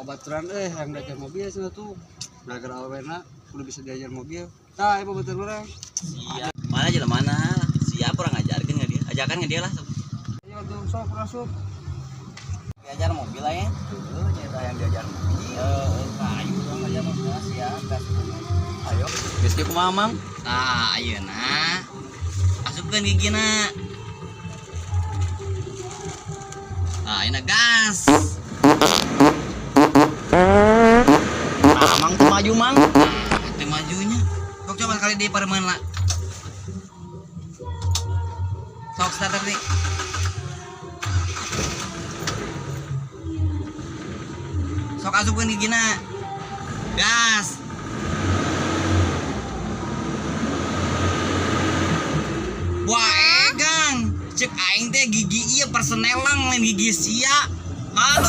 baturan yang belajar mobil sana tuh gara-gara awena udah bisa diajar mobil. Nah, ibu betul orang. Siap. Mana aja lah mana? Siap orang ngajarkan nggak dia? Ajakan nggak dia lah. Ayo tuh sok masuk. Diajar mobil lah ya. Tuh nyata yang diajar mobil. Kayu dong aja mobil siap. Ayo. Geus kieu kumaha Mang? Tah ayeuna masukkeun gigina. Nah, ini gas. Nah, Mang tuh maju Mang. Nah, itu majunya. Sok coba sekali di pareman lah. Sok starter nih. Sok asupkeun gigina. Gas. Wah, egang. Cek aing teh gigi ieu persenelang lain gigi sia. Aduh,